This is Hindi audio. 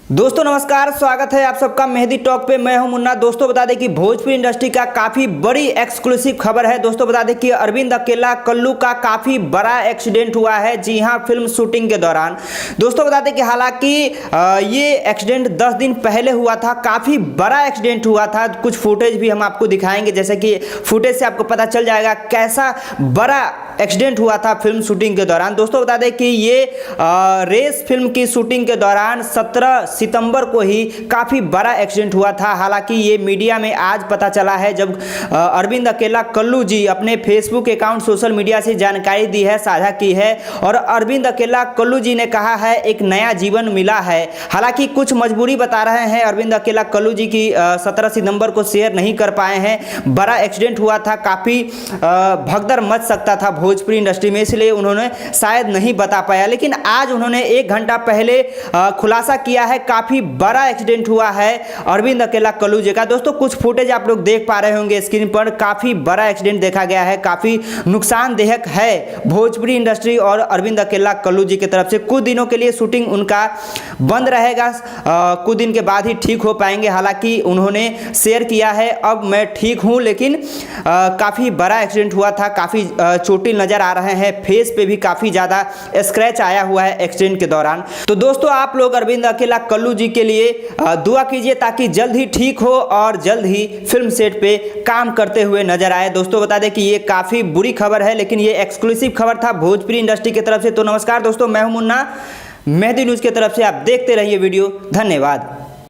दोस्तों नमस्कार, स्वागत है आप सबका मेहंदी टॉक पे। मैं हूं मुन्ना। दोस्तों बता दें कि भोजपुरी इंडस्ट्री का काफ़ी बड़ी एक्सक्लूसिव खबर है। दोस्तों बता दें कि अरविंद अकेला कल्लू का काफ़ी बड़ा एक्सीडेंट हुआ है। जी हां, फिल्म शूटिंग के दौरान। दोस्तों बता दें कि हालांकि ये एक्सीडेंट 10 दिन पहले हुआ था। काफ़ी बड़ा एक्सीडेंट हुआ था। कुछ फुटेज भी हम आपको दिखाएंगे, जैसे कि फुटेज से आपको पता चल जाएगा कैसा बड़ा एक्सीडेंट हुआ था फिल्म शूटिंग के दौरान। दोस्तों बता दें कि ये रेस फिल्म की शूटिंग के दौरान 17 सितंबर को ही काफ़ी बड़ा एक्सीडेंट हुआ था। हालांकि ये मीडिया में आज पता चला है, जब अरविंद अकेला कल्लू जी अपने फेसबुक अकाउंट सोशल मीडिया से जानकारी दी है, साझा की है। और अरविंद अकेला कल्लू जी ने कहा है एक नया जीवन मिला है। हालांकि कुछ मजबूरी बता रहे हैं अरविंद अकेला कल्लू जी की 17 सितंबर को शेयर नहीं कर पाए हैं। बड़ा एक्सीडेंट हुआ था, काफ़ी भगदड़ मच सकता था भोजपुरी इंडस्ट्री में, इसलिए उन्होंने शायद नहीं बता पाया। लेकिन आज उन्होंने 1 घंटा पहले खुलासा किया है काफ़ी बड़ा एक्सीडेंट हुआ है अरविंद अकेला कल्लू जी का। दोस्तों कुछ फुटेज आप लोग देख पा रहे होंगे स्क्रीन पर। काफ़ी बड़ा एक्सीडेंट देखा गया है, काफ़ी नुकसानदेहक है भोजपुरी इंडस्ट्री और अरविंद अकेला कल्लू जी की तरफ से। कुछ दिनों के लिए शूटिंग उनका बंद रहेगा, कुछ दिन के बाद ही ठीक हो पाएंगे। हालांकि उन्होंने शेयर किया है अब मैं ठीक हूँ, लेकिन काफ़ी बड़ा एक्सीडेंट हुआ था। काफ़ी चोटिल नज़र आ रहे हैं, फेस पे भी काफ़ी ज़्यादा स्क्रैच आया हुआ है एक्सीडेंट के दौरान। तो दोस्तों आप लोग अरविंद अकेला कल्लू जी के लिए दुआ कीजिए ताकि जल्द ही ठीक हो और जल्द ही फिल्म सेट पे काम करते हुए नजर आए। दोस्तों बता दें कि ये काफ़ी बुरी खबर है, लेकिन ये एक्सक्लूसिव खबर था भोजपुरी इंडस्ट्री की तरफ से। तो नमस्कार दोस्तों, मैं हूं मुन्ना, मेहंदी न्यूज़ की तरफ से। आप देखते रहिए वीडियो। धन्यवाद।